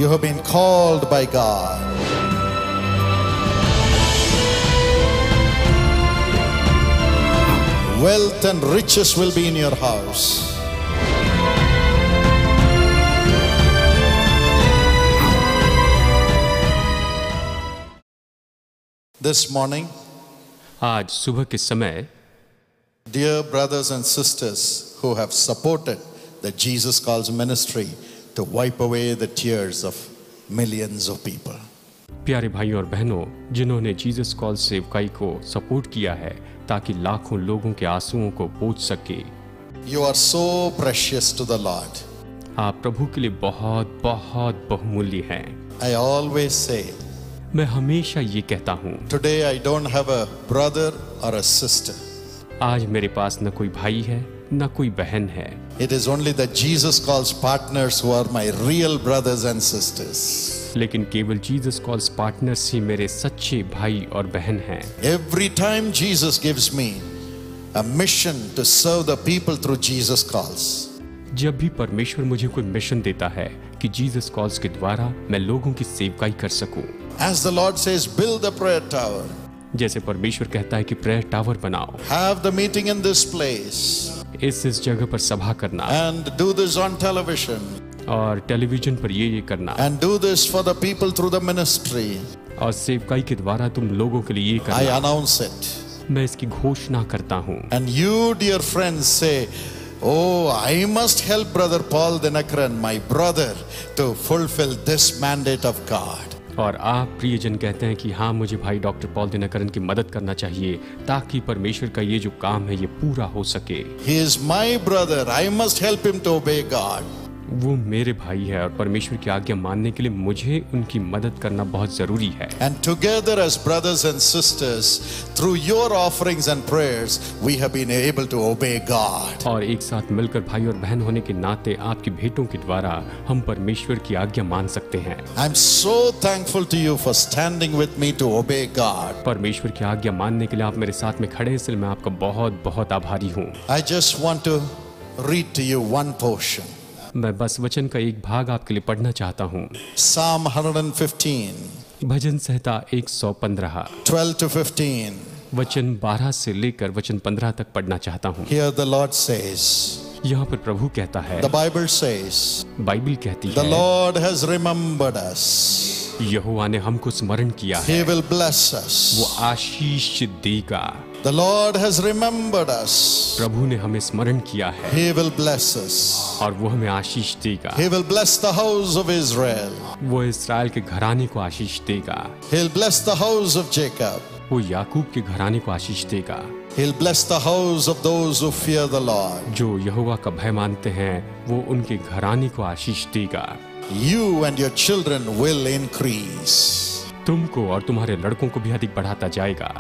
You have been called by God. Wealth and riches will be in your house. This morning, आज सुबह के समय dear brothers and sisters who have supported the Jesus Calls ministry to wipe away the tears of millions of people. प्यारे भाइयों और बहनों, जिन्होंने Jesus call सेवकाई को सपोर्ट किया है ताकि लाखों लोगों के आंसुओं को पोंछ सके। You are so precious to the Lord. आप प्रभु के लिए बहुत बहुत बहुमूल्य हैं। I always say, मैं हमेशा ये कहता हूँ, today I don't have a brother or a sister. आज मेरे पास न कोई भाई है न कोई बहन है। It is only the Jesus Calls partners who are my real brothers and sisters. लेकिन केवल जीसस कॉल्स पार्टनर्स ही मेरे सच्चे भाई और बहन हैं। Every time Jesus gives me a mission to serve the people through Jesus Calls, जब भी परमेश्वर मुझे कोई मिशन देता है कि जीसस कॉल्स के द्वारा मैं लोगों की सेवकाई कर सकूं, as the Lord says, build the prayer tower, जैसे परमेश्वर कहता है कि प्रेयर टावर बनाओ, have the meeting in this place, इस जगह पर सभा करना and do this on television, और टेलीविजन पर ये करना, and do this for the people through the ministry. और सेवकाई के द्वारा तुम लोगों के लिए ये I करना। announce it. मैं इसकी घोषणा करता हूँ। And you, dear friends, say, oh, I must help Brother Paul Dinakaran, my brother, to fulfill this mandate of God. और आप प्रियजन कहते हैं कि हाँ, मुझे भाई डॉक्टर पॉल दिनकरन की मदद करना चाहिए ताकि परमेश्वर का ये जो काम है ये पूरा हो सके। He is my brother. I must help him to obey God. वो मेरे भाई है और परमेश्वर की आज्ञा मानने के लिए मुझे उनकी मदद करना बहुत जरूरी है। And together as brothers and sisters, through your offerings and prayers, we have been able to obey God. और एक साथ मिलकर भाई और बहन होने के नाते आपकी भेंटों के द्वारा हम परमेश्वर की आज्ञा मान सकते हैं। I'm so thankful to you for standing with me to obey God. परमेश्वर की आज्ञा मानने के लिए आप मेरे साथ में खड़े, इसलिए मैं आपका बहुत बहुत आभारी हूँ। I just want to read to you one portion. मैं बस वचन का एक भाग आपके लिए पढ़ना चाहता हूँ। Psalm 115, bhajan Samhita 115 12 to 15. वचन 12 से लेकर वचन 15 तक पढ़ना चाहता हूँ। Here the Lord says, यहाँ पर प्रभु कहता है, the Bible says, बाइबल कहती the है, Lord has remembered us. यहोवा ने हमको स्मरण किया है, He will bless us. वो आशीष देगा। The Lord has remembered us. प्रभु ने हमें स्मरण किया है He will bless us. और वो हमें आशीष देगा। He will bless the house of Israel. वो इस्राएल के घराने को आशीष देगा। He'll bless the house of Jacob. वो याकूब के घराने को आशीष देगा। He'll bless the house of those who fear the Lord. जो यहोवा का भय मानते हैं वो उनके घराने को आशीष देगा। You and your children will increase. तुमको और तुम्हारे लड़कों को भी अधिक बढ़ाता जाएगा।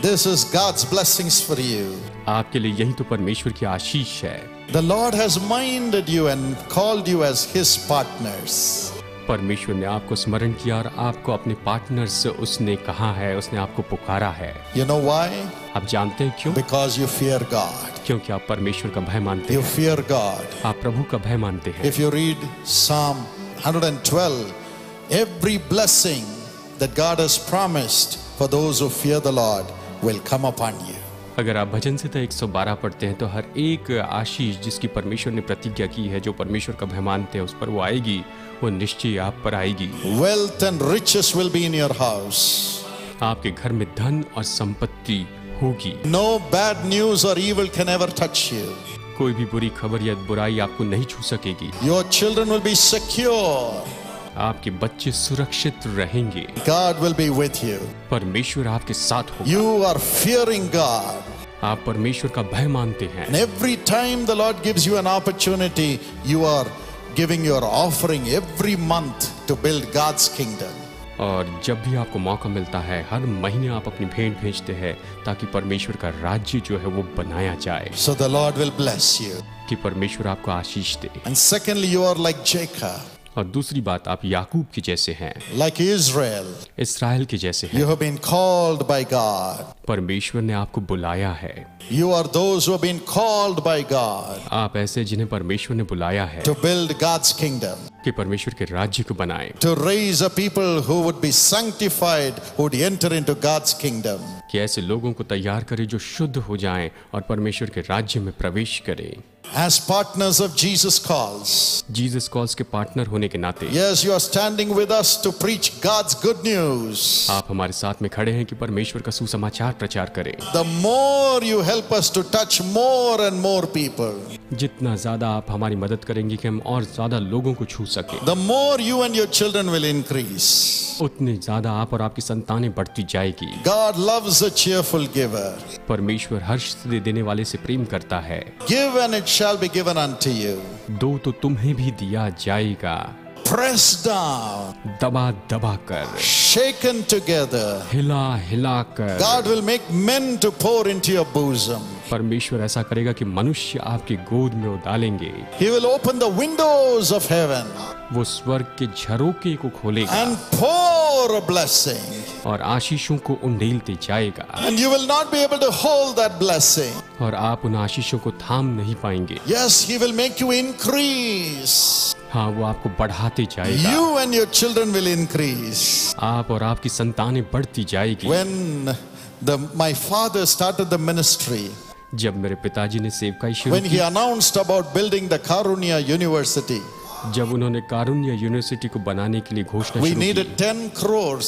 This is God's blessings for you. आपके लिए यही तो परमेश्वर की आशीष है। The Lord has minded you and called you as His partners. परमेश्वर ने आपको स्मरण किया और आपको अपने पार्टनर से उसने कहा है, उसने आपको पुकारा है। You know why? आप जानते हैं क्यों? Because you fear God. क्योंकि आप परमेश्वर का भय मानते You हैं। fear God. आप प्रभु का भय मानते हैं। If you read Psalm 112, every blessing that God has promised for those who fear the Lord will come upon you. अगर आप भजन संहिता 112 पढ़ते हैं तो हर एक आशीष जिसकी परमेश्वर ने प्रतिज्ञा की है, जो परमेश्वर का भय मानते हैं उस पर वो आएगी, वो निश्चय आप पर आएगी। Wealth and riches will be in your house. आपके घर में धन और संपत्ति होगी। No bad news or evil can ever touch you. कोई भी बुरी खबर या बुराई आपको नहीं छू सकेगी। Your children will be secure. आपके बच्चे सुरक्षित रहेंगे। God will be with you. परमेश्वर आपके साथ होगा। You are fearing God. आप परमेश्वर का भय मानते हैं। And every time the Lord gives you an opportunity, you are giving your offering every month to build God's kingdom. और जब भी आपको मौका मिलता है, हर महीने आप अपनी भेंट भेजते हैं ताकि परमेश्वर का राज्य जो है वो बनाया जाए। So the Lord will bless you. कि परमेश्वर आपको आशीष दे। And secondly, you are like Jacob. और दूसरी बात, आप याकूब के जैसे हैं, like Israel. इसराइल के जैसे हैं। You have been called by God. परमेश्वर ने आपको बुलाया है। You are those who have been called by God आप ऐसे जिन्हें परमेश्वर ने बुलाया है to build God's kingdom, कि परमेश्वर के राज्य को बनाएं, to raise a people who would be sanctified, who would enter into God's kingdom. कि ऐसे लोगों को तैयार करें जो शुद्ध हो जाएं और परमेश्वर के राज्य में प्रवेश करें। As partners of Jesus Calls, Jesus calls के पार्टनर होने के नाते yes, you are standing with us to preach God's good news. आप हमारे साथ में खड़े हैं कि परमेश्वर का सुसमाचार प्रचार करें। The more you help us to touch more and more people, जितना ज्यादा आप हमारी मदद करेंगे कि हम और ज्यादा लोगों को छू सकें, the more you and your children will increase. उतने ज्यादा आप और आपकी संतानें बढ़ती जाएगी। God loves a cheerful giver. परमेश्वर हर्ष से देने वाले से प्रेम करता है। Give and it shall be given unto you. दो तो तुम्हें भी दिया जाएगा, Pressed down, दबा दबा कर, shaken together. हिला हिला कर। God will make men to pour into your bosom. परमेश्वर ऐसा करेगा कि मनुष्य आपके गोद में उडालेंगे। He will open the windows of heaven वो स्वर्ग के झरोके को खोलेगा and pour a blessing. और आशीषों को उंडेलते जाएगा, And you will not be able to hold that blessing. और आप उन आशीषों को थाम नहीं पाएंगे। Yes, He will make you increase. हाँ, वो आपको बढ़ाते जाएगा। You and your children will increase. आप और आपकी संतानें बढ़ती जाएगी। When my father started the ministry, जब मेरे पिताजी ने सेवकाई शुरू when he announced about building the Karunya University, की, जब उन्होंने कारुण्य यूनिवर्सिटी को बनाने के लिए घोषणा we शुरू needed की, 10 crores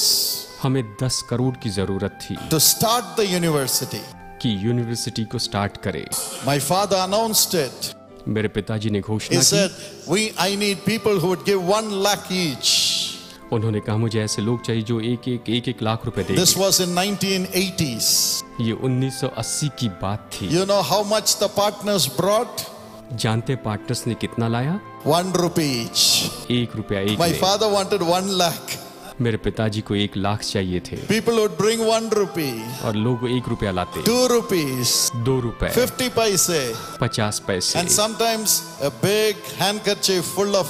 हमें 10 करोड़ की जरूरत थी to start the university. कि यूनिवर्सिटी को स्टार्ट करे। My father announced it. मेरे पिताजी ने He घोषणा said, की, I need people who would give 1 lakh each. उन्होंने कहा मुझे ऐसे लोग चाहिए जो एक लाख रुपए This देंगे। was in 1980s. ये 1980 की बात थी। You know how much the partners brought? जानते पार्टनर्स ने कितना लाया? 1 rupee each. 1 रुपया एक My में। father wanted 1 lakh. मेरे पिताजी को 1 लाख चाहिए थे People would bring 1 rupee, और लोग 1 रुपया लाते, 2 rupees, 2 रुपए, 50 paise, 50 पैसे, and sometimes a big handkerchief full of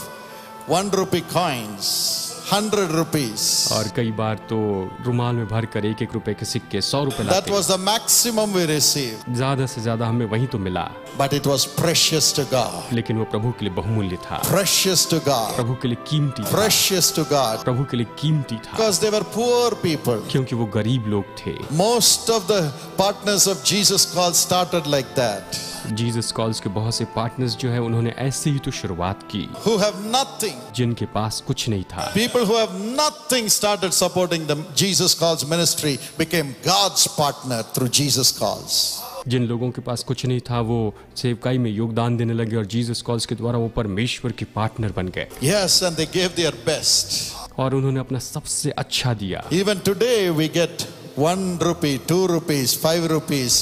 1 rupee coins, 100 rupees. और कई बार तो रुमाल में भर कर 1 रुपए के सिक्के 100 रुपए That latte. was the maximum we received. ज्यादा से ज्यादा हमें वही तो मिला, But it was precious to God. लेकिन वो प्रभु के लिए बहुमूल्य था, Precious to God. प्रभु के लिए कीमती था, Precious to God. प्रभु के लिए कीमती था, Because they were poor people. क्योंकि वो गरीब लोग थे। Most of the partners of Jesus Call started like that. Jesus calls के बहुत से पार्टनर्स जो है उन्होंने ऐसे ही तो शुरुआत की, Who have nothing. जिनके पास कुछ नहीं था। People who have nothing started supporting the Jesus Calls ministry became God's partner through Jesus Calls. जिन लोगों के पास कुछ नहीं था वो सेवकाई में योगदान देने लगे और जीसस कॉल्स के द्वारा वो परमेश्वर के पार्टनर बन गए। Yes, and they gave their best. और उन्होंने अपना सबसे अच्छा दिया। Even today we get 1 rupee, 2 rupees, 5 rupees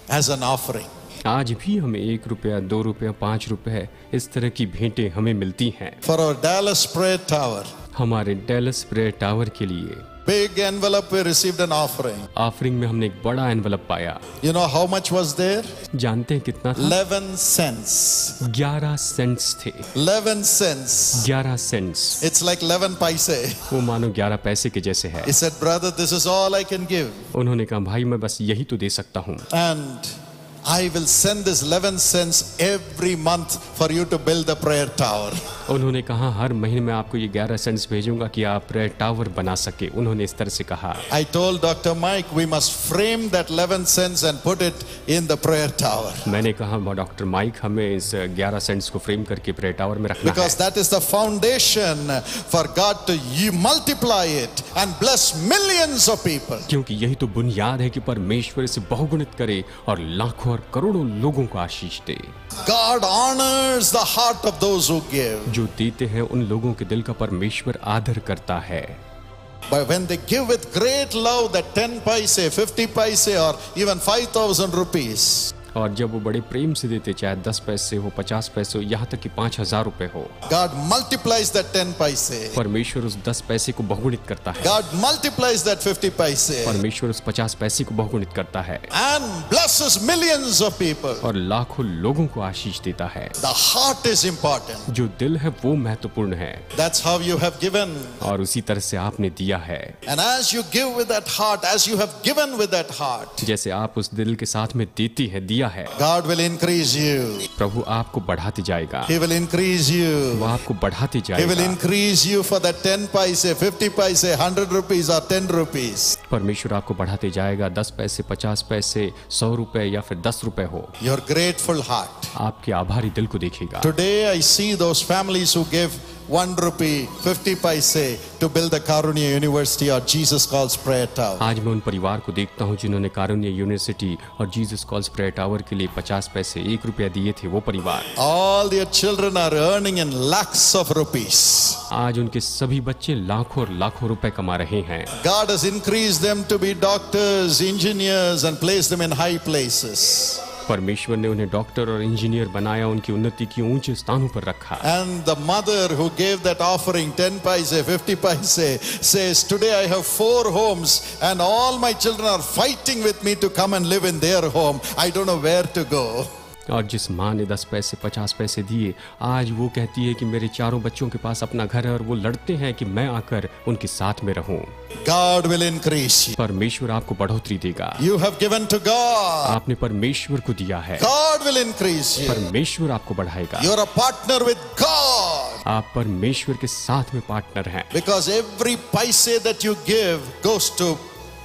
as an offering. आज भी हमें 1 रुपया, 2 रुपया, 5 रुपए इस तरह की भेंटें हमें मिलती हैं। For our Dallas Prayer Tower, हमारे डेलस प्रेयर टावर के लिए big envelope we received an offering. Offering में हमने एक बड़ा एनवलप पाया। You know how much was there? जानते हैं कितना था? 11 cents. 11 सेंट्स थे। 11 cents. 11 cents, It's like 11 paise. वो मानो 11 पैसे के जैसे है। He said, brother, this is all I can give. उन्होंने कहा भाई मैं बस यही तो दे सकता हूँ And I will send this 11 cents every month for you to build the prayer tower. उन्होंने कहा हर महीने में आपको ये 11 सेंट्स भेजूंगा कि आप प्रेयर टावर बना सके। उन्होंने इस तरह से कहा। I told Dr. Mike we must frame that 11 cents and put it in the prayer tower. मैंने कहा डॉक्टर माइक हमें इस 11 सेंट्स को फ्रेम करके प्रेयर टावर में रखना है, Because that is the foundation for God to multiply it and bless millions of people. क्योंकि यही तो बुनियाद है कि परमेश्वर इसे बहुगुणित करे और लाखों और करोड़ों लोगों को आशीष दे। God honors the heart of those who give. जो देते हैं उन लोगों के दिल का परमेश्वर आदर करता है। But when they give with great love, that 10 paise, 50 paise, or even 5,000 rupees, और जब वो बड़े प्रेम से देते, चाहे 10 पैसे हो, 50 पैसे हो, यहाँ तक कि 5,000 रुपए हो, God multiplies that 10 paise. परमेश्वर उस 10 पैसे को बहुगुणित करता है। God multiplies that 50 paise परमेश्वर उस 50 पैसे को बहुगुणित करता है and blesses millions of people. और लाखों लोगों को आशीष देता है। The heart is important. जो दिल है वो महत्वपूर्ण है, That's how you have given. और उसी तरह से आपने दिया है। And as you give with that heart, as you have given with that heart, जैसे आप उस दिल के साथ में देती है, दिया है, God will increase you. प्रभु आपको बढ़ाते जाएगा, He will increase you. वो आपको बढ़ाते He will जाएगा। increase you for that 10 paise, 50 paise, 100 rupees or 10 rupees. परमेश्वर आपको बढ़ाते जाएगा, 10 पैसे, 50 पैसे, 100 रुपए या फिर 10 रुपए हो। Your grateful heart. आपके आभारी दिल को देखेगा। Today I see those families who give 1 rupee, 50 paise to build the Karunya University or Jesus Calls Prayer Tower. आज मैं उन परिवार को देखता हूँ जिन्होंने कारुण्य यूनिवर्सिटी और जीसस कॉल्स प्रेयर टावर के लिए 50 पैसे, 1 रुपया दिए थे। वो परिवार, All their children are earning in lakhs of rupees. आज उनके सभी बच्चे लाखों और लाखों रुपए कमा रहे हैं। God has increased them to be doctors, engineers and placed them in high places. परमेश्वर ने उन्हें डॉक्टर और इंजीनियर बनाया, उनकी उन्नति की ऊंचे स्थानों पर रखा। And the mother who gave that offering 10 paise, 50 paise says, today I have 4 homes and all my children are fighting with me to come and live in their home. I don't know where to go. और जिस माँ ने 10 पैसे, 50 पैसे दिए, आज वो कहती है कि मेरे चारों बच्चों के पास अपना घर है और वो लड़ते हैं कि मैं आकर उनके साथ में रहूं। God will increase you. परमेश्वर आपको बढ़ोतरी देगा। You have given to God. आपने परमेश्वर को दिया है, God will increase you. परमेश्वर आपको बढ़ाएगा। You're a partner with God. आप परमेश्वर के साथ में पार्टनर हैं, Because every paise that you give goes to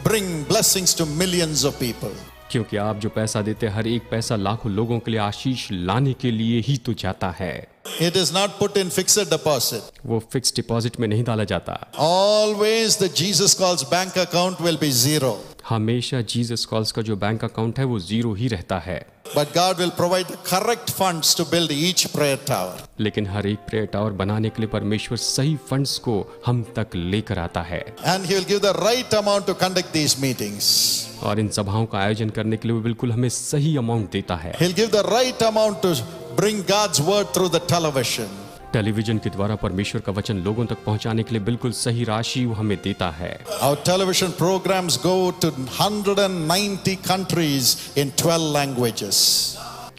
bring blessings to millions of people. क्योंकि आप जो पैसा देते हैं, हर एक पैसा लाखों लोगों के लिए आशीष लाने के लिए ही तो जाता है। It is not put in fixed deposit. वो फिक्स डिपॉजिट में नहीं डाला जाता। Always the Jesus Calls bank account will be zero. हमेशा जीसस कॉल्स का जो बैंक अकाउंट है वो 0 ही रहता है। But God will provide the correct funds to build each prayer tower. लेकिन हर एक प्रेयर टावर बनाने के लिए परमेश्वर सही फंड्स को हम तक लेकर आता है, And He will give the right amount to conduct these meetings. और इन सभाओं का आयोजन करने के लिए वो बिल्कुल हमें सही अमाउंट देता है। He'll give the right amount to bring God's word through the television. Television के द्वारा परमेश्वर का वचन लोगों तक पहुंचाने के लिए बिल्कुल सही राशि वो हमें देता है। Our television programs go to 190 countries in 12 languages.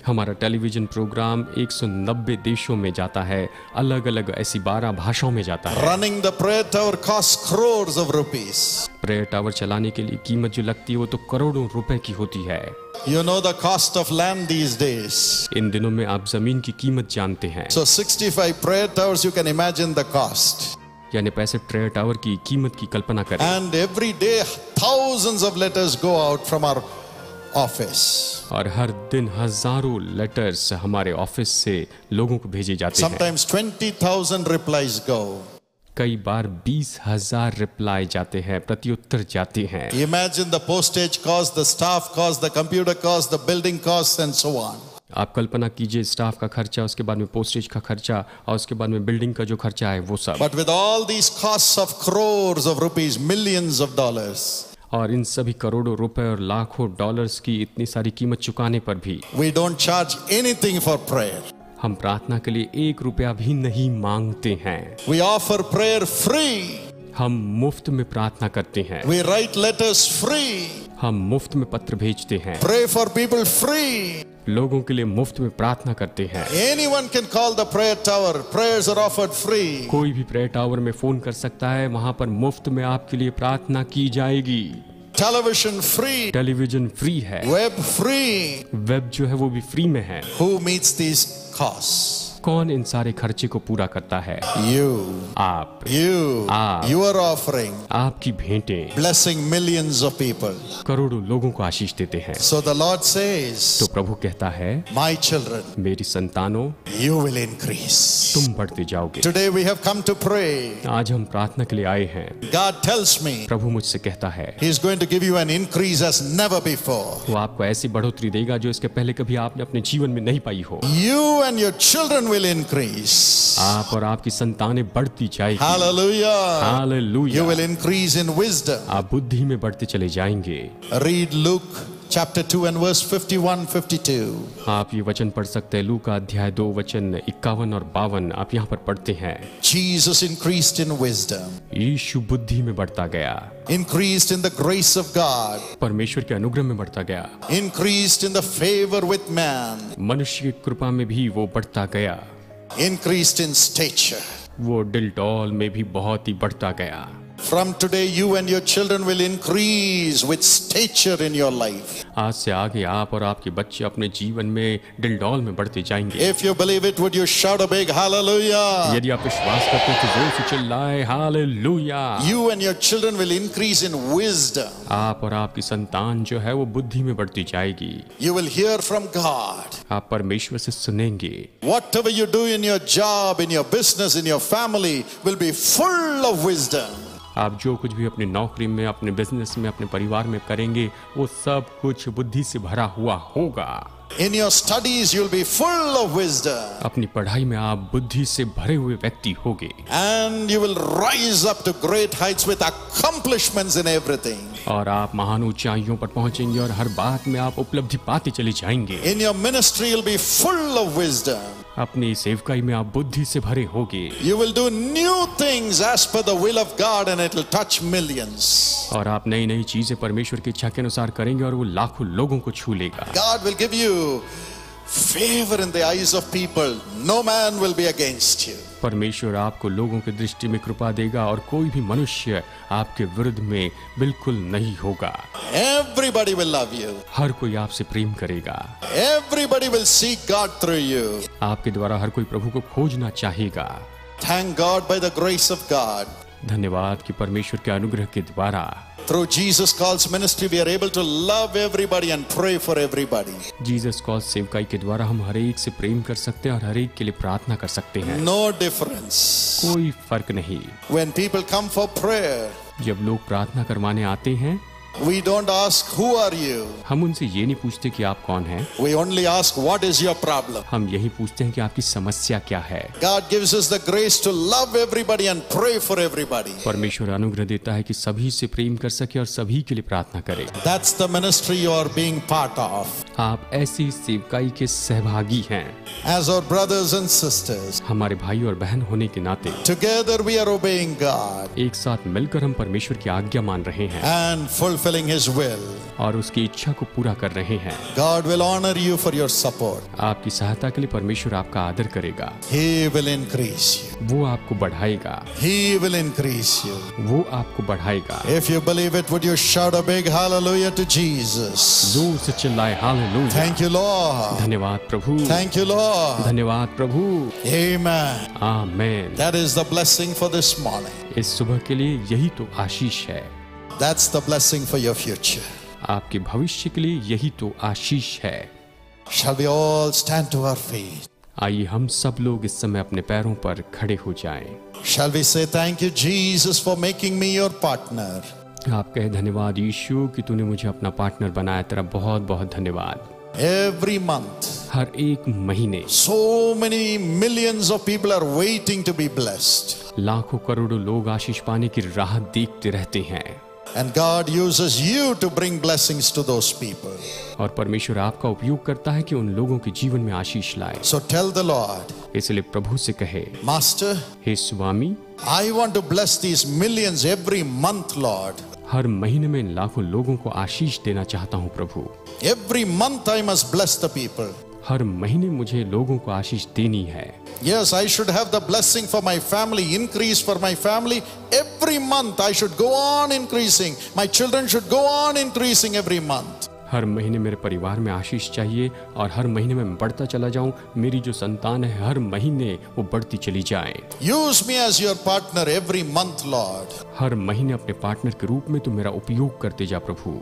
हमारा टेलीविजन प्रोग्राम 190 देशों में जाता है, अलग अलग ऐसी 12 भाषाओं में जाता है। Running the prayer tower costs crores of rupees. Prayer tower चलाने के लिए कीमत जो लगती है वो तो करोड़ों रुपए की होती है। You know the cost of land these days. इन दिनों में आप जमीन की कीमत जानते हैं, So 65 prayer towers, you can imagine the cost. यानी 65 प्रेयर टावर की कीमत की कल्पना करें। And every day thousands of letters go out from our office. और हर दिन हजारों लेटर्स हमारे ऑफिस से लोगों को भेजे जाते हैं। Sometimes 20,000 replies go. कई बार 20,000 रिप्लाई जाते हैं, प्रत्युत्तर जाते हैं। Imagine the postage cost, the staff cost, the computer cost, the building cost and so on. आप कल्पना कीजिए, स्टाफ का खर्चा, उसके बाद में पोस्टेज का खर्चा और उसके बाद में बिल्डिंग का जो खर्चा है वो सब। But with all these costs of crores of rupees, millions of dollars, और इन सभी करोड़ों रुपए और लाखों डॉलर्स की इतनी सारी कीमत चुकाने पर भी we don't charge anything for prayer. हम प्रार्थना के लिए 1 रुपया भी नहीं मांगते हैं। We offer prayer free. हम मुफ्त में प्रार्थना करते हैं, We write letters free. हम मुफ्त में पत्र भेजते हैं, Pray for people free. लोगों के लिए मुफ्त में प्रार्थना करते हैं। Anyone can call the prayer tower. Prayers are offered free. कोई भी प्रेयर टावर में फोन कर सकता है, वहां पर मुफ्त में आपके लिए प्रार्थना की जाएगी। Television free. टेलीविजन फ्री है, Web free. वेब जो है वो भी फ्री में है। Who meets these costs? कौन इन सारे खर्चे को पूरा करता है? You. आप। You. Your offering. आपकी भेंटें Blessing millions of people. करोड़ों लोगों को आशीष देते हैं। So the Lord says, तो प्रभु कहता है, my children, मेरी संतानों, you will increase. तुम बढ़ते जाओगे। Today we have come to pray. आज हम प्रार्थना के लिए आए हैं। God tells me प्रभु मुझसे कहता है, He is going to give you an increase as never before. वो आपको ऐसी बढ़ोतरी देगा जो इसके पहले कभी आपने अपने जीवन में नहीं पाई हो। You and your children will increase. आप और आपकी संतानें बढ़ती जाएगी। Hallelujah. You hallelujah. will increase in wisdom. आप बुद्धि में बढ़ते चले जाएंगे। Read Luke chapter 2 and verse 51-52. आप ये वचन पढ़ सकते हैं, लूका अध्याय 2 वचन 51 और 52 आप यहाँ पर पढ़ते हैं। Jesus increased in wisdom, यीशु बुद्धि में बढ़ता गया, increased in the grace of God, परमेश्वर के अनुग्रह में बढ़ता गया, increased in the favor with man, मनुष्य की कृपा में भी वो बढ़ता गया, increased in stature. वो डिलडॉल में भी बहुत ही बढ़ता गया। From today, you and your children will increase with stature in your life. आज से आगे आप और आपके बच्चे अपने जीवन में डिलडॉल में बढ़ते जाएंगे। If you believe it, would you shout a big hallelujah? यदि आप विश्वास करते हैं तो जोर से चिल्लाए hallelujah. You and your children will increase in wisdom. आप और आपकी संतान जो है वो बुद्धि में बढ़ती जाएगी। You will hear from God. आप परमेश्वर से सुनेंगे। Whatever you do in your job, in your business, in your family will be full of wisdom. आप जो कुछ भी अपनी नौकरी में, अपने बिजनेस में, अपने परिवार में करेंगे वो सब कुछ बुद्धि से भरा हुआ होगा। In your studies, you'll be full of wisdom. अपनी पढ़ाई में आप बुद्धि से भरे हुए व्यक्ति होगे। And you will rise up to great heights with accomplishments in everything. और आप महान ऊंचाइयों पर पहुंचेंगे और हर बात में आप उपलब्धि पाते चले जाएंगे। In your ministry, you'll be full of wisdom. अपनी सेवकाई में आप बुद्धि से भरे होगे। You will do new things as per the will of God and it will touch millions. और आप नई नई चीजें परमेश्वर की इच्छा के अनुसार करेंगे और वो लाखों लोगों को छू लेगा। God will give you favor in the eyes of people. No man will be against you. परमेश्वर आपको लोगों की दृष्टि में कृपा देगा और कोई भी मनुष्य आपके विरुद्ध में बिल्कुल नहीं होगा। Everybody will love you. हर कोई आपसे प्रेम करेगा। Everybody will seek God through you. आपके द्वारा हर कोई प्रभु को खोजना चाहेगा। Thank God by the grace of God. धन्यवाद कि परमेश्वर के अनुग्रह के द्वारा Through Jesus Calls ministry, we are able to love everybody and pray for everybody. Jesus call सेवकाई के द्वारा हम हर एक से प्रेम कर सकते हैं और हर एक के लिए प्रार्थना कर सकते हैं। No difference. कोई फर्क नहीं। When people come for prayer, जब लोग प्रार्थना करवाने आते हैं we don't ask who are you. हम उनसे ये नहीं पूछते कि आप कौन हैं, We only ask what is your problem. हम यही पूछते हैं कि आपकी समस्या क्या है। God gives us the grace to love everybody and pray for everybody. परमेश्वर अनुग्रह देता है कि सभी से प्रेम कर सके और सभी के लिए प्रार्थना करे। That's the ministry you are being part of. आप ऐसी सेवकाई के सहभागी हैं। As our brothers and sisters, हमारे भाई और बहन होने के नाते together we are obeying God एक साथ मिलकर हम परमेश्वर की आज्ञा मान रहे हैं and fulfilling His will. और उसकी इच्छा को पूरा कर रहे हैं। God will honor you for your support. आपकी सहायता के लिए परमेश्वर आपका आदर करेगा। He will increase you. वो आपको बढ़ाएगा। He will increase you. वो आपको बढ़ाएगा। If you believe it, would you shout a big hallelujah to Jesus? जोर से चिल्लाए हालेलुया। Thank you, Lord. धन्यवाद प्रभु। Thank you, Lord. धन्यवाद प्रभु। Amen. Amen. That is the blessing for this morning. इस सुबह के लिए यही तो आशीष है। That's the blessing for your future. आपके भविष्य के लिए यही तो आशीष है। Shall we all stand to our feet? आइए हम सब लोग इस समय अपने पैरों पर खड़े हो जाएं। Shall we say thank you, Jesus, for making me your partner? आप कहे धन्यवाद यीशु कि तूने मुझे अपना पार्टनर बनाया, तेरा बहुत बहुत धन्यवाद। Every month, हर एक महीने so many millions of people are waiting to be blessed. लाखों करोड़ों लोग आशीष पाने की राह देखते रहते हैं। And God uses you to bring blessings to those people. और परमेश्वर आपका उपयोग करता है कि उन लोगों के जीवन में आशीष लाए। So tell the Lord, इसलिए प्रभु से कहे, Master, hey Swami, I want to bless these millions every month, Lord. हर महीने में इन लाखों लोगों को आशीष देना चाहता हूँ प्रभु। Every month I must bless the people. हर महीने मुझे लोगों को आशीष देनी है। Yes, I should have the blessing for my family, increase for my family. Every month I should go on increasing. My children should go on increasing every month. हर महीने मेरे परिवार में आशीष चाहिए और हर महीने में बढ़ता चला जाऊं। मेरी जो संतान है हर महीने वो बढ़ती चली जाए। Use me as your partner every month, Lord. हर महीने अपने पार्टनर के रूप में तू मेरा उपयोग करते जा प्रभु।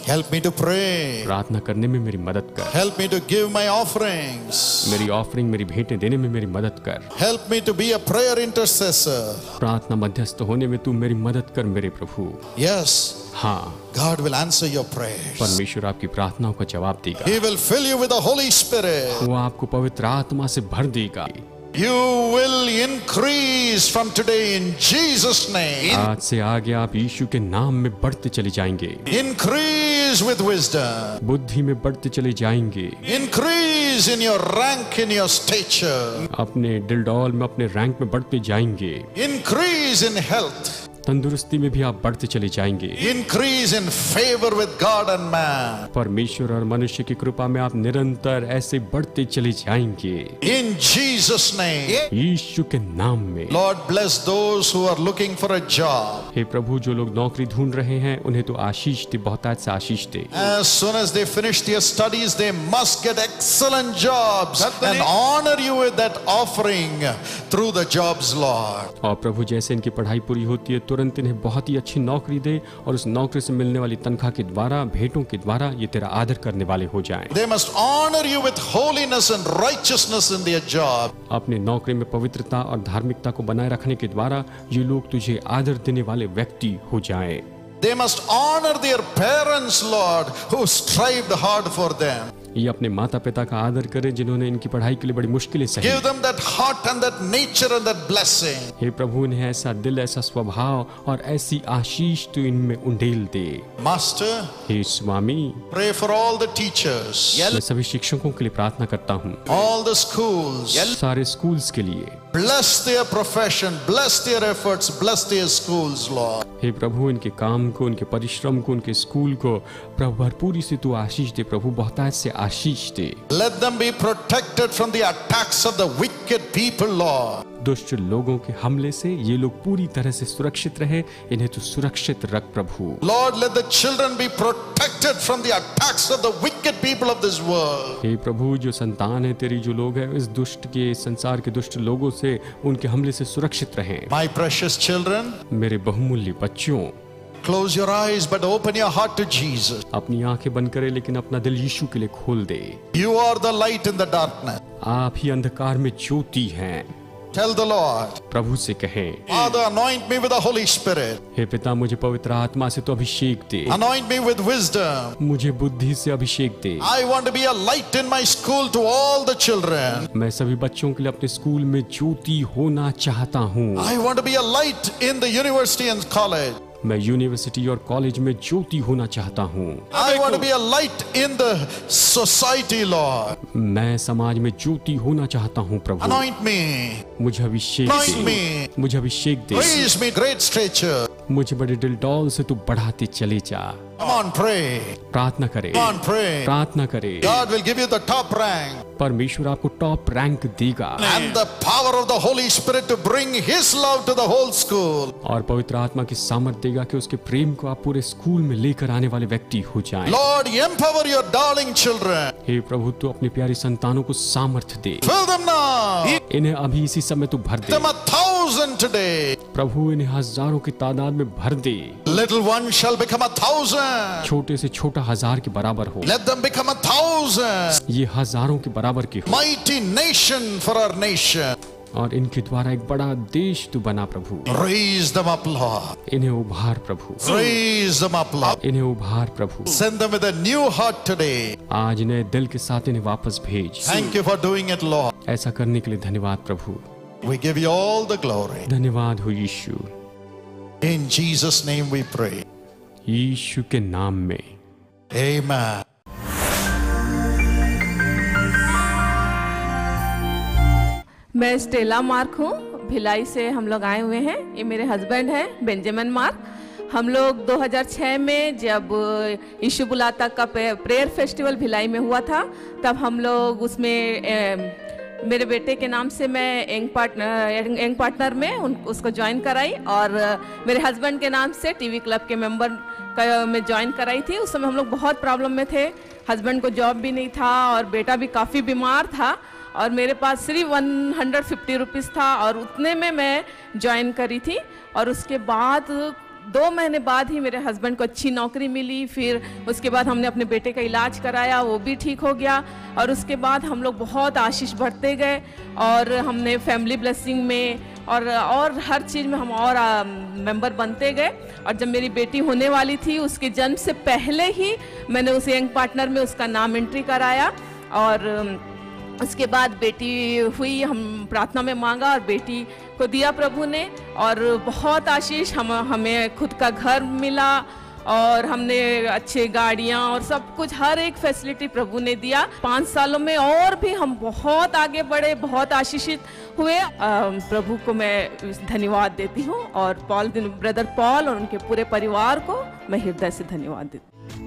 Help me to pray. प्रार्थना करने में मेरी मदद कर। Help me to give my offerings. मेरी ऑफरिंग, मेरी भेंटें देने में मेरी मदद कर। Help me to be a prayer intercessor. प्रार्थना मध्यस्थ होने में तू मेरी मदद कर मेरे प्रभु। Yes, हाँ, God will answer your prayers. परमेश्वर आपकी प्रार्थनाओं का जवाब देगा। He will fill you with the Holy Spirit. वो आपको पवित्र आत्मा से भर देगा। You will increase from today in Jesus' name. आज से आगे आप यीशु के नाम में बढ़ते चले जाएंगे, Increase with wisdom. बुद्धि में बढ़ते चले जाएंगे, Increase in your rank, in your stature. अपने डिलडॉल में, अपने रैंक में बढ़ते जाएंगे, Increase in health. तंदुरुस्ती में भी आप बढ़ते चले जाएंगे, Increase in favor with God and man. परमेश्वर और मनुष्य की कृपा में आप निरंतर ऐसे बढ़ते चले जाएंगे, In Jesus' name. यीशु के नाम में। Lord, bless those who are looking for a job. हे प्रभु, जो लोग नौकरी ढूंढ रहे हैं उन्हें तो आशीष दे, बहुतायत से आशीष दे। As soon as they finish their studies, they must get excellent jobs and honor you with that offering through the jobs, Lord. और प्रभु, जैसे इनकी पढ़ाई पूरी होती है तुरंत इन्हें बहुत ही अच्छी नौकरी दे, और उस नौकरी से मिलने वाली तनख्वाह के द्वारा, भेंटों के द्वारा ये तेरा आदर करने वाले हो जाएं। They must honor you with holiness and righteousness in their job. अपनी नौकरी में पवित्रता और धार्मिकता को बनाए रखने के द्वारा ये लोग तुझे आदर देने वाले व्यक्ति हो जाएं। They must honor their parents, Lord, who strived hard for them. ये अपने माता पिता का आदर करें जिन्होंने इनकी पढ़ाई के लिए बड़ी मुश्किलें सही। Give them that heart and that nature and that blessing. हे प्रभु, इन्हें ऐसा दिल, ऐसा स्वभाव और ऐसी आशीष तू इनमें उंडेल दे। Master, hey Swami, pray for all the teachers, मैं सभी शिक्षकों के लिए प्रार्थना करता हूँ, all the schools. सारे स्कूल्स के लिए। Bless their profession, bless their efforts, bless their schools, Lord. हे प्रभु, इनके काम को, उनके परिश्रम को, उनके स्कूल को प्रभु भरपूरी से तू आशीष दे। प्रभु, बहुतायत से आशीष दे। Let them be protected from the attacks of the wicked people, Lord. दुष्ट लोगों के हमले से ये लोग पूरी तरह से सुरक्षित रहे, इन्हें तू सुरक्षित रख प्रभु। Lord, let the children be protected from the attacks of the wicked people of this world. हे प्रभु, जो संतान है तेरी, जो लोग हैं इस दुष्ट के संसार के दुष्ट लोगों से, उनके हमले से सुरक्षित रहें। My precious children, मेरे बहुमूल्य बच्चों, close your eyes but open your heart to Jesus. अपनी आंखें बंद करे लेकिन अपना दिल यीशु के लिए खोल दे। You are the light in the darkness. आप ही अंधकार में ज्योति हैं। Tell the Lord, प्रभु से कहें, Father, anoint me with the Holy Spirit. हे पिता, मुझे पवित्र आत्मा से तो अभिषेक दे, Anoint me with wisdom. मुझे बुद्धि से अभिषेक दे। I want to be a light in my school to all the children. मैं सभी बच्चों के लिए अपने स्कूल में ज्योति होना चाहता हूँ। I want to be a light in the university and college. मैं यूनिवर्सिटी और कॉलेज में ज्योति होना चाहता हूँ। I want to be a light in the society, Lord. मैं समाज में ज्योति होना चाहता हूँ प्रभु। Anoint me. मुझे अभिषेक Anoint दे, me. मुझे अभिषेक दे, Raise me great stature. मुझे बड़े डिलडॉल से तू बढ़ाते चले जा। Come on, pray. प्रार्थना करे, Come on, pray. प्रार्थना करे। God will give you the top rank परमेश्वर आपको टॉप रैंक देगा, and the power of the Holy Spirit to bring His love to the whole school. और पवित्र आत्मा की सामर्थ देगा कि उसके प्रेम को आप पूरे स्कूल में लेकर आने वाले व्यक्ति हो जाएं। Lord, empower your darling children. हे प्रभु, तू अपनी प्यारी संतानों को सामर्थ दे, Fill them now. इन्हें अभी इसी समय तू भर दे। Them 1,000 today. प्रभु, इन्हें हजारों की तादाद में भर दे। Little one shall become 1,000. छोटे से छोटा 1000 के बराबर हो, Let them become 1,000. ये हजारों के बराबर के हो, Mighty nation for our nation. और इनके द्वारा एक बड़ा देश तू बना प्रभु। Raise them up, Lord. इन्हें उभार प्रभु, Raise them up, Lord. इन्हें उभार प्रभु। Send them with a new heart today. आज नए दिल के साथ इन्हें वापस भेज। Thank you for doing it, Lord. ऐसा करने के लिए धन्यवाद प्रभु। We give you all the glory. धन्यवाद हो यीशु। In Jesus' name we pray. यीशु के नाम में Amen. मैं स्टेला मार्क हूँ, भिलाई से हम लोग आए हुए हैं। ये मेरे हस्बैंड हैं बेंजामिन मार्क। हम लोग 2006 में जब यीशु बुलाता का प्रेयर फेस्टिवल भिलाई में हुआ था, तब हम लोग उसमें मेरे बेटे के नाम से मैं यंग पार्टनर में उसको ज्वाइन कराई, और मेरे हस्बैंड के नाम से टीवी क्लब के मेंबर में ज्वाइन कराई थी। उस समय हम लोग बहुत प्रॉब्लम में थे, हस्बैंड को जॉब भी नहीं था और बेटा भी काफ़ी बीमार था, और मेरे पास सिर्फ 150 रुपीज़ था, और उतने में मैं ज्वाइन करी थी। और उसके बाद 2 महीने बाद ही मेरे हस्बैंड को अच्छी नौकरी मिली। फिर उसके बाद हमने अपने बेटे का इलाज कराया, वो भी ठीक हो गया, और उसके बाद हम लोग बहुत आशीष बढ़ते गए, और हमने फैमिली ब्लेसिंग में और हर चीज़ में हम और मेंबर बनते गए। और जब मेरी बेटी होने वाली थी, उसके जन्म से पहले ही मैंने उस यंग पार्टनर में उसका नाम एंट्री कराया, और उसके बाद बेटी हुई, हम प्रार्थना में मांगा और बेटी को दिया प्रभु ने, और बहुत आशीष हमें खुद का घर मिला और हमने अच्छे गाड़ियाँ और सब कुछ, हर एक फैसिलिटी प्रभु ने दिया। 5 सालों में और भी हम बहुत आगे बढ़े, बहुत आशीषित हुए। प्रभु को मैं धन्यवाद देती हूँ और ब्रदर पॉल और उनके पूरे परिवार को मैं हृदय से धन्यवाद देती हूँ।